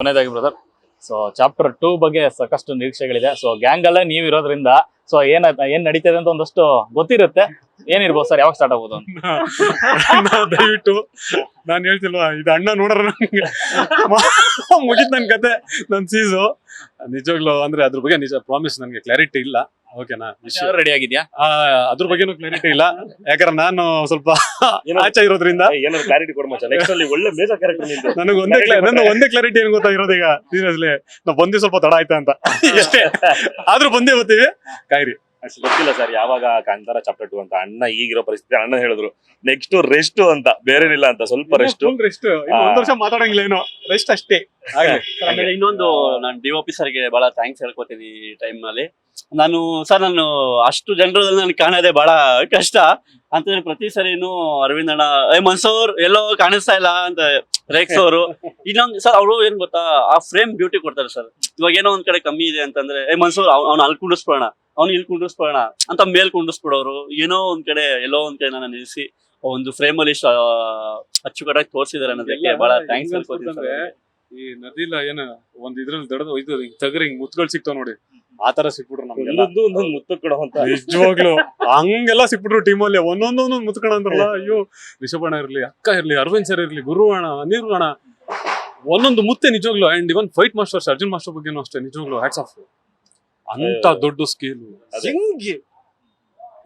ಕೊನೆಯದಾಗಿ brother, so chapter 2 ಬಗ್ಗೆ ಸಾಕಷ್ಟು ನಿರೀಕ್ಷೆಗಳಿದೆ. ಸೊ ಗ್ಯಾಂಗ್ ಅಲ್ಲೇ ನೀವು ಇರೋದ್ರಿಂದ ಸೊ ಏನ್ ನಡೀತದೆ ಅಂತ ಒಂದಷ್ಟು ಗೊತ್ತಿರುತ್ತೆ. ಏನಿರ್ಬೋದು ಸರ್, ಯಾವಾಗ ಸ್ಟಾರ್ಟ್ ಆಗ್ಬೋದು ಅಂತ? ದಯವಿಟ್ಟು ನಾನು ಹೇಳ್ತಿಲ್ವಾ, ಇದು ಅಣ್ಣ ನೋಡ್ರ ಮುಗಿತ್ ನನ್ ಕತೆ, ನನ್ ಸೀಸು. ನಿಜವಾಗ್ಲು ಅಂದ್ರೆ ಅದ್ರ ಬಗ್ಗೆ ನಿಜ ಪ್ರಾಮಿಸ್ ನನ್ಗೆ ಕ್ಲಾರಿಟಿ ಇಲ್ಲ. ಓಕೆನಾ, ರೆಡಿ ಆಗಿದ್ಯಾ? ಅದ್ರ ಬಗ್ಗೆನೂ ಕ್ಲಾರಿಟಿ ಇಲ್ಲ, ಯಾಕಂದ್ರೆ ನಾನು ಸ್ವಲ್ಪ ಆಚೆ ಇರೋದ್ರಿಂದ ಏನಾದ್ರು ಕ್ಲಾರಿಟಿ ಕೊಡ ಮಚ್ಚ. ನೆಕ್ಸ್ಟ್ ಅಲ್ಲಿ ಒಳ್ಳೆ ಮೇಜರ್ ಕ್ಯಾರೆಕ್ಟರ್ ನನಗೆ ಒಂದೇ ಕ್ಲಾರಿಟಿ ಏನ್ ಗೊತ್ತಾಗಿರೋದು ಈಗ ಸೀರಿಯಸ್ಲಿ, ನಾವು ಬಂದಿ ಸ್ವಲ್ಪ ತಡ ಆಯ್ತಾ ಅಂತ ಎಷ್ಟೇ ಆದ್ರೂ ಬಂದೇ ಬರ್ತೀವಿ, ಕಾಯ್ರಿ. ಗೊತ್ತಿಲ್ಲ ಸರ್ ಯಾವಾಗ ಕಾಂತಾರ ಚಾಪ್ಟರ್ 2 ಅಂತ. ಅಣ್ಣ ಈಗಿರೋ ಪರಿಸ್ಥಿತಿ ಅಣ್ಣ ಹೇಳಿದ್ರು ನೆಕ್ಸ್ಟ್ ರೆಸ್ಟ್ ಅಂತ, ಬೇರೇನಿಲ್ಲ ಅಂತ. ಸ್ವಲ್ಪ ರೆಸ್ಟ್ ಒಂದ್ ವರ್ಷ ಮಾತಾಡಂಗಿಲ್ಲ, ಏನೋ ರೆಸ್ಟ್ ಅಷ್ಟೇ. ಆಮೇಲೆ ಇನ್ನೊಂದು, ನಾನು ಡಿಒಪಿ ಸರ್ಗೆ ಬಹಳ ಥ್ಯಾಂಕ್ಸ್ ಹೇಳ್ಕೊತೀನಿ ಈ ಟೈಮ್ ನಲ್ಲಿ. ನಾನು ಅಷ್ಟು ಜನರಲ್ಲಿ ನಾನು ಕಾಣೋದೇ ಬಹಳ ಕಷ್ಟ ಅಂತಂದ್ರೆ ಪ್ರತಿ ಸರಿನು ಅರವಿಂದ್ ಅಣ್ಣ ಮನ್ಸೂರ್ ಎಲ್ಲೋ ಕಾಣಿಸ್ತಾ ಇಲ್ಲ ಅಂತ ರೇಕ್ಸ್ ಅವರು. ಇನ್ನೊಂದು ಸರ್, ಅವರು ಏನ್ ಗೊತ್ತಾ, ಆ ಫ್ರೇಮ್ ಬ್ಯೂಟಿ ಕೊಡ್ತಾರೆ ಸರ್. ಇವಾಗ ಏನೋ ಒಂದ್ ಕಡೆ ಕಮ್ಮಿ ಇದೆ ಅಂತಂದ್ರೆ ಮನ್ಸೂರ್ ಅವ್ನು ಅಲ್ಲಿ ಕುಂಡಿಸ್ಬೋಣ, ಅವ್ನು ಇಲ್ಲಿ ಕುಂಡಿಸ್ಬೋಣ ಅಂತ ಮೇಲ್ ಕುಂಡಿಸ್ಬಿಡೋರು. ಏನೋ ಒಂದ್ ಕಡೆ ಎಲ್ಲೋ ಒಂದ್ ಕಡೆ ನನ್ನ ನಿಲ್ಲಿಸಿ ಒಂದು ಫ್ರೇಮ್ ಅಲ್ಲಿ ಅಚ್ಚುಕಟ್ಟಾಗಿ ತೋರಿಸಿದಾರೆ ಅನ್ನೋದಕ್ಕೆ ಬಹಳ ಥ್ಯಾಂಕ್ಸ್ ಹೇಳ್ಕೊತೀನಿ ಸರ್. ಈ ನದಿಲ್ಲ ಏನ ಒಂದ್ ಇದ್ರಲ್ಲಿ ದಡದು ಇದು ತಗರಿ ಹಿಂಗ್ ಮುತ್ಗಳು ಸಿಕ್ತಾವ ನೋಡಿ, ಆತರ ಸಿಕ್ಬಿಟ್ರು ನಮ್ಗೆ. ಒಂದೊಂದು ಮುತ್ತು ಕೊಡುವಂತ ನಿಜವಾಗ್ಲು ಹಂಗೆಲ್ಲ ಸಿಕ್ಬಿಟ್ರು ಟೀಮಲ್ಲಿ ಒಂದೊಂದೊಂದು ಮುತ್ಕಣ ಅಂದ್ರಲ್ಲ. ಅಯ್ಯೋ, ರಿಷಭಣ್ಣ ಇರ್ಲಿ, ಅಕ್ಕ ಇರ್ಲಿ, ಅರವಿಂದ್ ಸರ್ ಇರ್ಲಿ, ಗುರು ಅಣ್ಣ, ಅನಿಲ್ ಅಣ್ಣ, ಒಂದೊಂದು ಮುತ್ತೆ ನಿಜವಾಗ್ಲು. And even fight masters Arjun master ಬಗ್ಗೆನೂ ಅಷ್ಟೇ, ನಿಜವಾಗ್ಲು ಹ್ಯಾಟ್ಸ್ ಆಫ್. ಅಂತ ದೊಡ್ಡ ಸ್ಕೇಲ್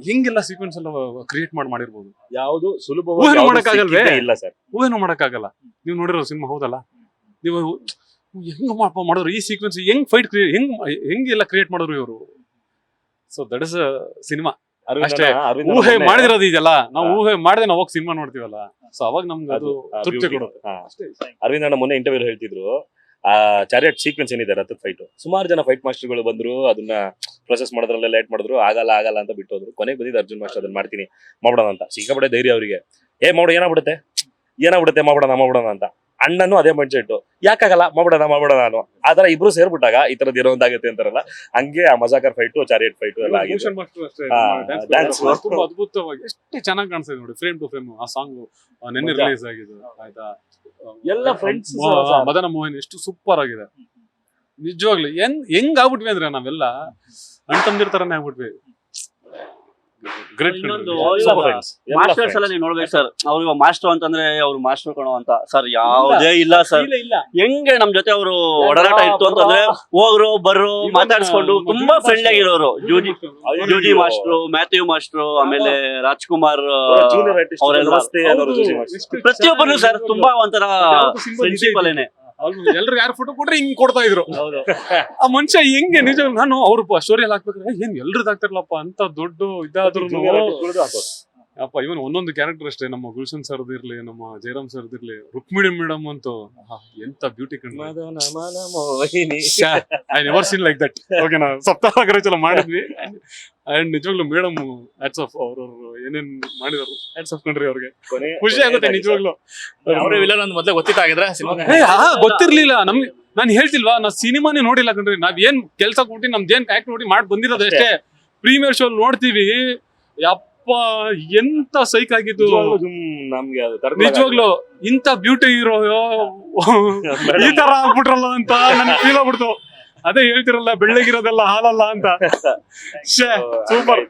ಹಿಂಗೆಲ್ಲ ಸೀಕ್ವೆನ್ಸ್ ಎಲ್ಲ ಕ್ರಿಯೇಟ್ ಮಾಡಿರ್ಬೋದು. ಯಾವುದು ಸುಲಭ ಊಹೆನೂ ಮಾಡಕ್ಕಾಗಲ್ವೇ? ಇಲ್ಲ ಸರ್, ಊಹೆನೂ ಮಾಡಕ್ಕಾಗಲ್ಲ. ನೀವು ನೋಡಿರೋ ಸಿನಿಮಾ ಹೌದಲ್ಲ, ನೀವು ಹೆಂಗ್ ಮಾಡಿದ್ರು ಈ ಸೀಕ್ವೆನ್ಸ್, ಹೆಂಗ್ ಫೈಟ್ ಹೆಂಗೆಲ್ಲ ಕ್ರಿಯೇಟ್ ಮಾಡಿದ್ರು ಇವರು. ಸೊ ದಟ್ ಇಸ್ ಸಿನಿಮಾ ಅಷ್ಟೇ. ಊಹೆ ಮಾಡಿದಿರೋದು ಇದೆಲ್ಲ, ನಾವು ಊಹೆ ಮಾಡದೆ ನಾವು ಹೋಗಿ ಸಿನಿಮಾ ನೋಡ್ತೀವಲ್ಲ, ಸೊ ಅವಾಗ ನಮ್ಗೆ ಅದು ತೃಪ್ತಿ ಕೊಡುತ್ತೆ. ಅರವಿಂದ್ ಅಣ್ಣ ಮೊನ್ನೆ ಇಂಟರ್ವ್ಯೂ ಹೇಳ್ತಿದ್ರು, ಆ ಚಾರಿಯಟ್ ಸೀಕ್ವೆನ್ಸ್ ಏನಿದೆ ರಥದ ಫೈಟ್, ಸುಮಾರು ಜನ ಫೈಟ್ ಮಾಸ್ಟರ್ಗಳು ಬಂದ್ರು, ಅದನ್ನ ಪ್ರೊಸೆಸ್ ಮಾಡೋದ್ರಲ್ಲ ಲೇಟ್ ಮಾಡಿದ್ರು, ಆಗಲ್ಲ ಅಂತ ಬಿಟ್ಟೋದ್ರು. ಕೊನೆಗೆ ಬಂದಿದ್ದು ಅರ್ಜುನ್ ಮಾಸ್ಟರ್ ಅದನ್ನ ಮಾಡ್ತೀನಿ ಮಾಡೋಣ ಅಂತ. ಸಿಕ್ಕಾಪಟ್ಟೆ ಧೈರ್ಯ ಅವರಿಗೆ. ಮಾಡು, ಏನಾಗ್ಬಿಡುತ್ತೆ ಮಾಡೋಣ ಅಂತ. ಅಣ್ಣನು ಅದೇ ಮೈಂಡ್ ಸೆಟ್, ಯಾಕಾಗಲ್ಲ ಮಾಡೋಣ ಅನ್ನೋ ಆತರ ಇಬ್ರು ಸೇರ್ಬಿಟ್ಟಾಗ ಈ ತರದ್ ಏನೋ ಒಂದಾಗುತ್ತೆ ಅಂತಾರಲ್ಲ, ಹಂಗೆ ಆ ಮಜಾಕರ್ ಫೈಟ್, ಚಾರಿಯಟ್ ಫೈಟ್ ಎಲ್ಲ ಆಗಿದೆ. ತುಂಬಾ ಅದ್ಭುತವಾಗಿ ಎಷ್ಟು ಚೆನ್ನಾಗಿ ಕಾಣಿಸ್ತಾ ಇದೆ ನೋಡಿ, ಫ್ರೇಮ್ ಟು ಫ್ರೇಮ್. ಆ ಸಾಂಗ್ ನೆನ್ನೆ ರಿಲೀಸ್ ಆಗಿದೆ, ಆಯ್ತಾ, ಎಲ್ಲ ಫ್ರೆಂಡ್ಸ್. ಮದನ ಮೋಹನ್ ಎಷ್ಟು ಸೂಪರ್ ಆಗಿದೆ ನಿಜವಾಗ್ಲು. ಹೆಂಗ್ ಆಗ್ಬಿಟ್ವಿ ಅಂದ್ರೆ ನಾವೆಲ್ಲ ಅಣ್ತಂದಿರ್ ತರನೇ ಆಗ್ಬಿಟ್ವಿ. ಇನ್ನೊಂದು ಮಾಸ್ಟರ್ಸ್ ಎಲ್ಲ ನೀವು ನೋಡ್ಬೇಕು ಸರ್. ಅವ್ರು ಮಾಸ್ಟರ್ ಅಂತಂದ್ರೆ ಅವ್ರು ಮಾಸ್ಟರ್ ಕಣೋ ಅಂತ ಸರ್ ಯಾವುದೇ ಇಲ್ಲ ಸರ್. ಹೆಂಗೆ ನಮ್ ಜೊತೆ ಅವರು ಒಡನಾಟ ಇತ್ತು ಅಂತಂದ್ರೆ ಹೋಗ್ರು ಬರ್ರು ಮಾತಾಡ್ಸ್ಕೊಂಡು ತುಂಬಾ ಫ್ರೆಂಡ್ಲಿ ಆಗಿರೋರು. ಜೂಜಿ ಮಾಸ್ಟ್ರು, ಮ್ಯಾಥ್ಯೂ ಮಾಸ್ಟ್ರು, ಆಮೇಲೆ ರಾಜ್ಕುಮಾರ್ ಅವರೆಲ್ಲ ಪ್ರತಿಯೊಬ್ಬರು ಸರ್ ತುಂಬಾ ಒಂಥರ ಫ್ರೆಂಡ್ಶಿಪ್ ಅಲ್ಲೇನೆ. ಎಲ್ರು ಯಾರು ಫೋಟೋ ಕೊಟ್ರೆ ಹಿಂಗ್ ಕೊಡ್ತಾ ಇದ್ರು. ಆ ಮನುಷ್ಯ ಹೆಂಗೆ ನಿಜ, ನಾನು ಅವ್ರು ಸ್ಟೋರಿಯಲ್ಲಿ ಹಾಕ್ಬೇಕಾದ್ರೆ ಏನ್ ಎಲ್ರದ್ದು ಹಾಕ್ತಾರಲ್ಲಪ್ಪ ಅಂತ ದೊಡ್ಡ ಇದಾದ್ರು ಅಪ್ಪ. ಇವನ್ ಒಂದೊಂದು ಕ್ಯಾರೆಕ್ಟರ್ ಅಷ್ಟೇ, ನಮ್ಮ ಗುಲ್ಶನ್ ಸರ್ದ್ ಇರ್ಲಿ, ನಮ್ಮ ಜಯರಾಮ್ ಸರ್ದ್ ಇರ್ಲಿ, ರುಕ್ಮಿಣಿ ಮೇಡಮ್ ಅಂತೂ ಎಂತ ಬ್ಯೂಟಿ ಕಂಡು. I never seen like that. ಓಕೆನಾ, ಸಪ್ತಾಹ ಮಾಡಿದ್ವಿ. ಅಂಡ್ ನಿಜವಾಗ್ಲೂ ಮೇಡಮ್ ಹ್ಯಾಟ್ಸ್ ಆಫ್. ಅವ್ರವ್ರು ಏನೇನ್ ಮಾಡಿದಾರು ಹ್ಯಾಟ್ಸ್ ಆಫ್ ಕಂಡ್ರಿ. ಅವ್ರಿಗೆ ಖುಷಿ ಆಗುತ್ತೆ ನಿಜವಾಗ್ಲು. ಮೊದ್ಲೇ ಗೊತ್ತಿತ್ತಾಗಿದ್ರೆ ಗೊತ್ತಿರ್ಲಿಲ್ಲ ನಮ್ಗೆ. ನಾನು ಹೇಳ್ತಿಲ್ವಾ, ನಾ ಸಿನಿಮಾನೇ ನೋಡಿಲ್ಲ ಕಣ್ರಿ. ನಾವ್ ಏನ್ ಕೆಲ್ಸ ಕೊಟ್ಟಿ ನಮ್ದೇನ್ ಆಕ್ಟ್ ನೋಡಿ ಬಂದಿರೋದು ಅಷ್ಟೇ. ಪ್ರೀಮಿಯರ್ ಶೋ ನೋಡ್ತೀವಿ, ಯಪ್ಪ ಎಂತ ಸೈಕ್ ಆಗಿದ್ದು ನಮ್ಗೆ. ನಿಜವಾಗ್ಲು ಇಂತ ಬ್ಯೂಟಿ ಇರೋ ಈ ತರ ಆಗ್ಬಿಟ್ರಲ್ಲ ಅಂತ ನನ್ಗೆ ಫೀಲ್ ಆಗ್ಬಿಡ್ತು. ಅದೇ ಹೇಳ್ತಿರಲ್ಲ, ಬೆಳ್ಳಗಿರೋದೆಲ್ಲ ಹಾಲಲ್ಲ ಅಂತ. ಸೂಪರ್.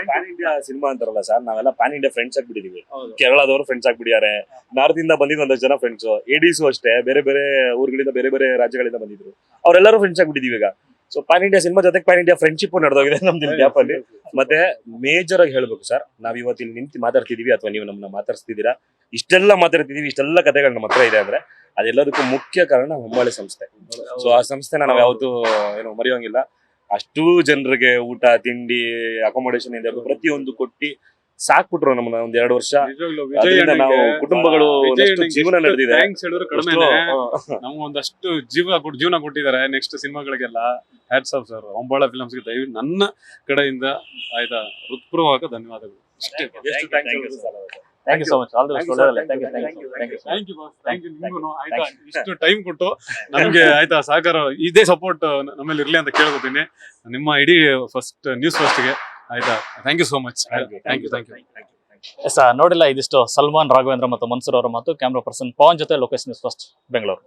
ಪ್ಯಾನ್ ಇಂಡಿಯಾ ಸಿನಿಮಾ ಅಂತಾರಲ್ಲ ಸರ್, ನಾವೆಲ್ಲ ಪ್ಯಾನ್ ಇಂಡಿಯಾ ಫ್ರೆಂಡ್ಸ್ ಆಗ್ಬಿಟ್ಟಿದೀವಿ. ಕೇರಳದವರು ಫ್ರೆಂಡ್ಸ್ ಆಗ್ಬಿಟ್ಟಿದ್ದಾರೆ, ನಾರ್ತ್ ಇಂದ ಬಂದಿದ್ದು ಒಂದಷ್ಟು ಜನ ಫ್ರೆಂಡ್ಸ್, ಎಡಿಸು ಅಷ್ಟೇ, ಬೇರೆ ಬೇರೆ ಊರುಗಳಿಂದ ಬೇರೆ ಬೇರೆ ರಾಜ್ಯಗಳಿಂದ ಬಂದಿದ್ರು, ಅವರೆಲ್ಲರೂ ಫ್ರೆಂಡ್ಸ್ ಆಗ್ಬಿಟ್ಟಿದೀವಿ ಈಗ. ಸೊ ಪ್ಯಾನ್ ಇಂಡಿಯಾ ಸಿನಿಮಾ ಜೊತೆಗೆ ಪ್ಯಾನ್ ಇಂಡಿಯಾ ಫ್ರೆಂಡ್ಶಿಪ್ ನಡೆದೋಗಿದೆ ನಮ್ದು ಗ್ಯಾಪ್ ಅಲ್ಲಿ. ಮತ್ತೆ ಮೇಜರ್ ಆಗಿ ಹೇಳ್ಬೇಕು ಸರ್, ನಾವ್ ಇವತ್ತು ಇಲ್ಲಿ ನಿಂತು ಮಾತಾಡ್ತಿದೀವಿ ಅಥವಾ ನೀವು ನಮ್ಮನ್ನ ಮಾತಾಡ್ತಿದ್ದೀರಾ, ಇಷ್ಟೆಲ್ಲ ಮಾತಾಡ್ತಿದೀವಿ, ಇಷ್ಟೆಲ್ಲ ಕಥೆಗಳು ನಮ್ಮ ಹತ್ರ ಇದೆ ಅಂದ್ರೆ ಅದೆಲ್ಲದಕ್ಕೂ ಮುಖ್ಯ ಕಾರಣ ಹೊಂಬಾಳೆ ಸಂಸ್ಥೆ. ಸೊ ಆ ಸಂಸ್ಥೆನ ನಾವ್ ಯಾವತ್ತೂ ಏನೋ ಮರೆಯೋಂಗಿಲ್ಲ. ಅಷ್ಟೂ ಜನರಿಗೆ ಊಟ, ತಿಂಡಿ, ಅಕೊಮೊಡೇಷನ್ ಇಂದ ಪ್ರತಿಯೊಂದು ಕೊಟ್ಟಿ ಸಾಕ್ಬಿಟ್ರು ನಮ್ಮನ್ನ ಒಂದ್ 2 ವರ್ಷ. ನಾವು ಕುಟುಂಬಗಳು ಜೀವನ ನಡೆದಿದೆ. ನಮ್ಗೆ ಒಂದಷ್ಟು ಜೀವನ ಕೊಟ್ಟಿದ್ದಾರೆ ನೆಕ್ಸ್ಟ್ ಸಿನಿಮಾಗಳಿಗೆಲ್ಲ. Hats off sir. ಹೊಂಬಾಳೆ ಫಿಲ್ಮ್ಸ್ಗೆ ದಯವಿಟ್ಟು ನನ್ನ ಕಡೆಯಿಂದ ಆಯ್ತಾ ಹೃತ್ಪೂರ್ವಕ ಧನ್ಯವಾದಗಳು. Thank you so much. All the best. ಇಷ್ಟು ಟೈಮ್ ಕೊಟ್ಟು ನಮ್ಗೆ ಆಯ್ತಾ ಸಹಕಾರ, ಇದೇ ಸಪೋರ್ಟ್ ನಮ್ಮಲ್ಲಿ ಇರ್ಲಿ ಅಂತ ಕೇಳ್ಕೊತೀನಿ. ನಿಮ್ಮ ಇಡೀ ನ್ಯೂಸ್ ಫಸ್ಟ್ಗೆ ಆಯ್ತಾ. Thank you so much. Thank you. ನೋಡಿಲ್ಲ, ಇದಿಷ್ಟು ಸಲ್ಮಾನ್, ರಾಘವೇಂದ್ರ ಮತ್ತು ಮನ್ಸೂರ್ ಅವರ ಮಾತು. ಕ್ಯಾಮ್ರಾ ಪರ್ಸನ್ ಪವನ್ ಜೊತೆ ಲೋಕೇಶ್, ನ್ಯೂಸ್ ಫಸ್ಟ್, ಬೆಂಗಳೂರು.